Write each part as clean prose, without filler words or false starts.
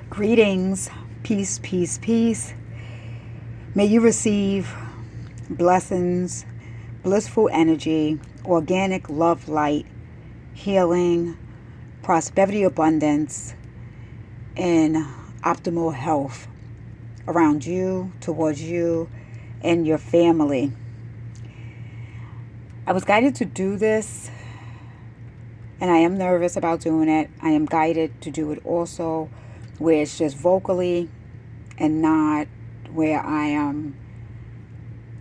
Greetings, peace, peace, peace. May you receive blessings, blissful energy, organic love light, healing, prosperity, abundance, and optimal health around you, towards you, and your family. I was guided to do this, and I am nervous about doing it. I am guided to do it also where it's just vocally and not where I am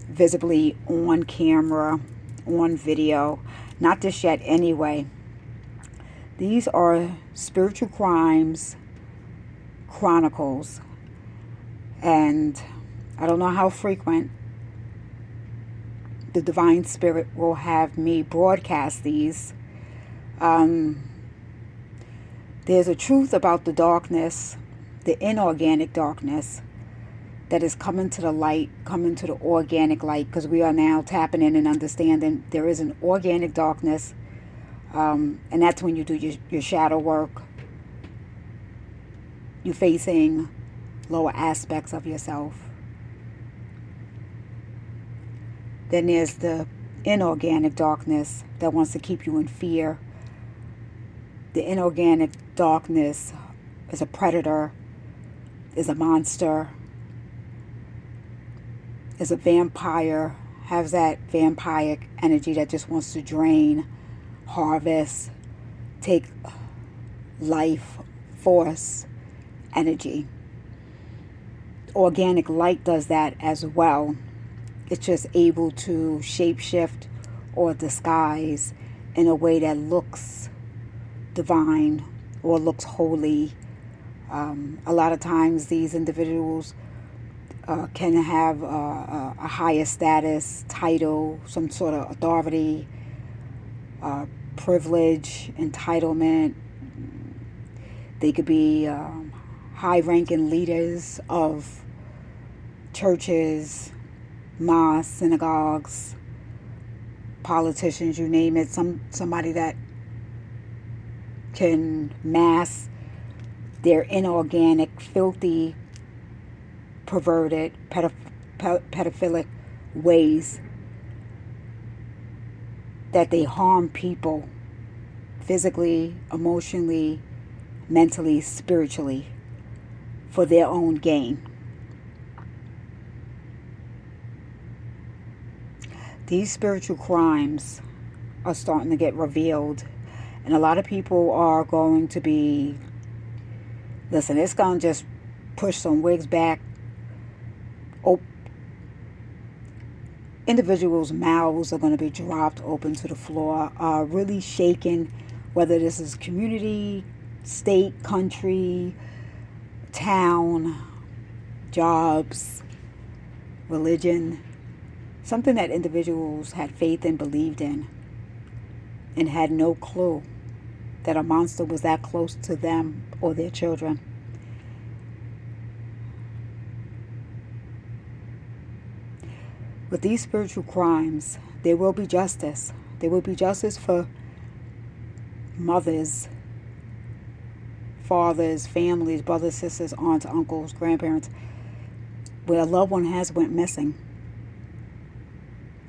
visibly on camera, on video. Not just yet, anyway. These are Spiritual Crimes Chronicles, and I don't know how frequent the Divine Spirit will have me broadcast these. There's a truth about the darkness, the inorganic darkness, that is coming to the light, coming to the organic light, because we are now tapping in and understanding there is an organic darkness, and that's when you do your shadow work. You're facing lower aspects of yourself. Then there's the inorganic darkness that wants to keep you in fear. The inorganic darkness is a predator, is a monster, is a vampire, has that vampiric energy that just wants to drain, harvest, take life, force, energy. Organic light does that as well. It's just able to shapeshift or disguise in a way that looks divine or looks holy. A lot of times these individuals can have a higher status, title, some sort of authority, privilege, entitlement. They could be high-ranking leaders of churches, mosques, synagogues, politicians, you name it. Somebody that can mask their inorganic, filthy, perverted, pedophilic ways that they harm people physically, emotionally, mentally, spiritually for their own gain. These spiritual crimes are starting to get revealed, and a lot of people are going to be, listen, it's going to just push some wigs back. Individuals' mouths are going to be dropped open to the floor, really shaken, whether this is community, state, country, town, jobs, religion, something that individuals had faith and believed in and had no clue that a monster was that close to them or their children. With these spiritual crimes, there will be justice. There will be justice for mothers, fathers, families, brothers, sisters, aunts, uncles, grandparents, where a loved one has went missing.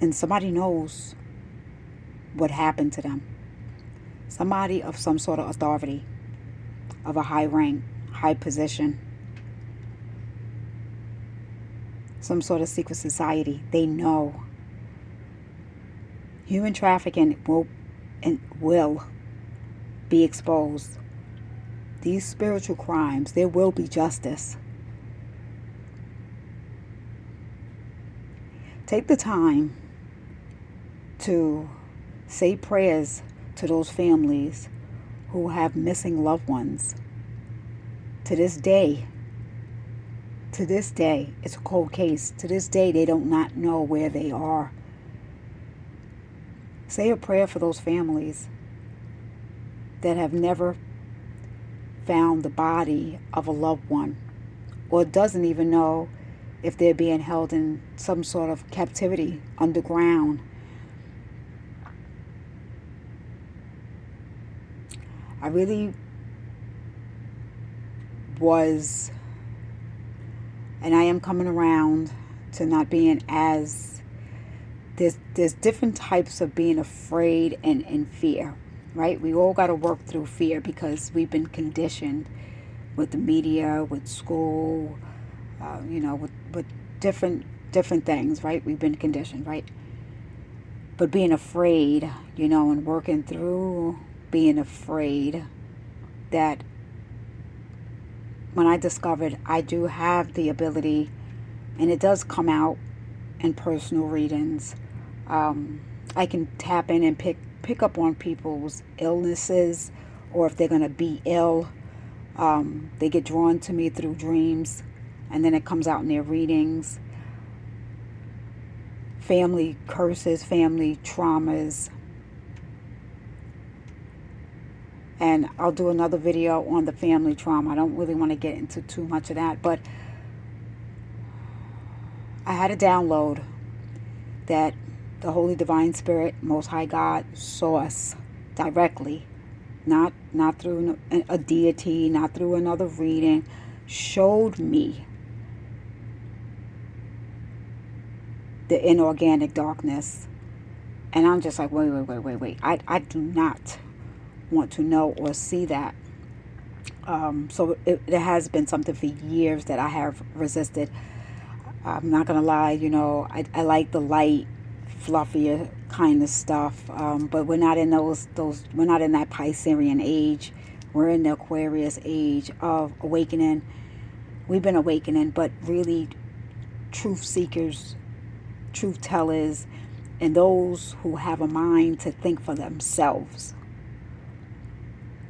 And somebody knows what happened to them. Somebody of some sort of authority, of a high rank, high position, some sort of secret society. They know. Human trafficking will be exposed. These spiritual crimes, there will be justice. Take the time to say prayers to those families who have missing loved ones. To this day, it's a cold case. To this day, they don't not know where they are. Say a prayer for those families that have never found the body of a loved one, or doesn't even know if they're being held in some sort of captivity underground. I really was, and I am coming around to not being as, there's different types of being afraid and fear, right? We all got to work through fear because we've been conditioned with the media, with school, with different things, right? We've been conditioned, right? But being afraid, and working through being afraid, that when I discovered I do have the ability, and it does come out in personal readings, I can tap in and pick up on people's illnesses, or if they're going to be ill. They get drawn to me through dreams, and then it comes out in their readings. Family curses, family traumas. And I'll do another video on the family trauma. I don't really want to get into too much of that, but I had a download that the Holy Divine Spirit, Most High God, Source, directly, not through a deity, not through another reading, showed me the inorganic darkness. And I'm just like, wait. I do not want to know or see that. So it has been something for years that I have resisted. I'm not going to lie, I like the light, fluffier kind of stuff. But we're not in we're not in that Piscean age. We're in the Aquarius age of awakening. We've been awakening, but really truth seekers, truth tellers, and those who have a mind to think for themselves,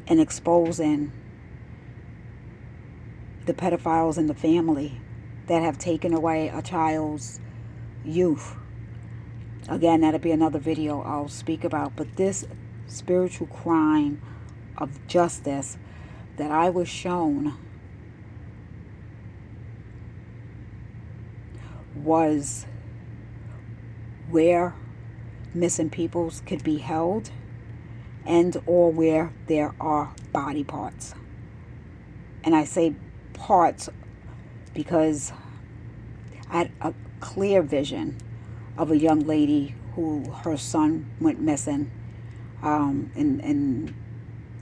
and exposing the pedophiles in the family that have taken away a child's youth. Again, that'll be another video I'll speak about. But this spiritual crime of justice that I was shown was where missing peoples could be held, and or where there are body parts. And I say parts because I had a clear vision of a young lady who her son went missing, and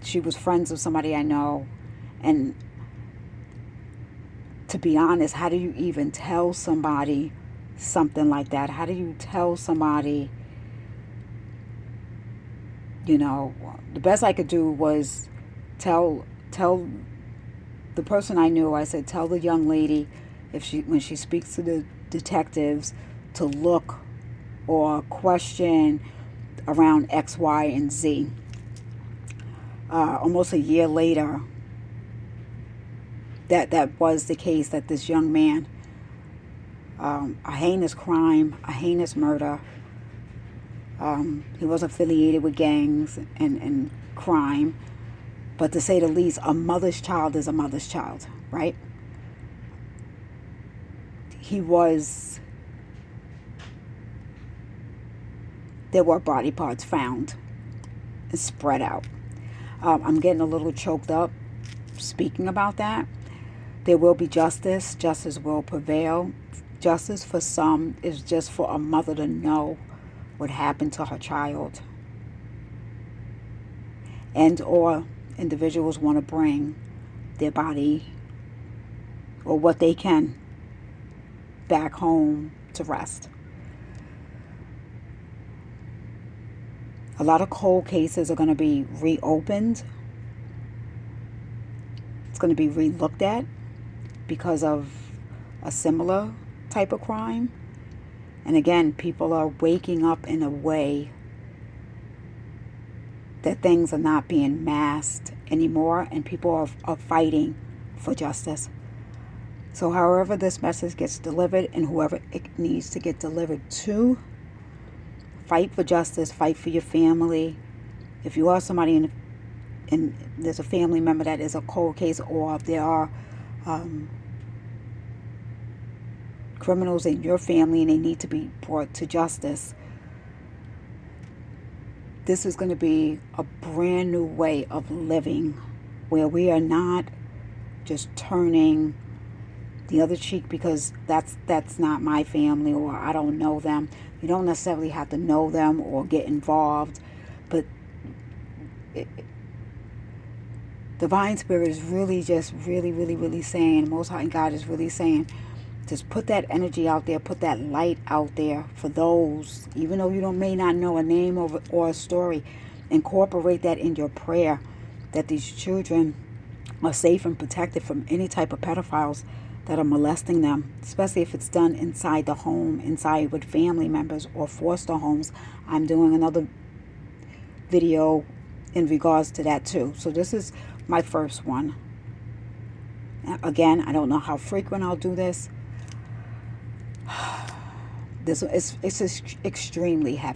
she was friends with somebody I know. And to be honest, how do you even tell somebody something like that? How do you tell somebody, the best I could do was tell the person I knew. I said, tell the young lady, when she speaks to the detectives, to look or question around X, Y, and Z. Almost a year later, that was the case, that this young man, a heinous crime, a heinous murder. He was affiliated with gangs and crime. But to say the least, a mother's child is a mother's child, right? There were body parts found and spread out. I'm getting a little choked up speaking about that. There will be justice. Justice will prevail. Justice for some is just for a mother to know what happened to her child. And or individuals want to bring their body or what they can back home to rest. A lot of cold cases are going to be reopened. It's going to be re-looked at because of a similar type of crime. And again, people are waking up in a way that things are not being masked anymore, and people are fighting for justice. So however this message gets delivered, and whoever it needs to get delivered to, fight for justice, fight for your family. If you are somebody and there's a family member that is a cold case, or if there are criminals in your family and they need to be brought to justice, this is going to be a brand new way of living, where we are not just turning the other cheek because that's not my family, or I don't know them. You don't necessarily have to know them or get involved, but Divine Spirit is really just really saying, Most High God is really saying, just put that energy out there, put that light out there for those, even though you may not know a name or a story, incorporate that in your prayer, that these children are safe and protected from any type of pedophiles that are molesting them, especially if it's done inside the home, inside with family members or foster homes. I'm doing another video in regards to that too. So this is my first one. Again, I don't know how frequent I'll do this. It's extremely heavy.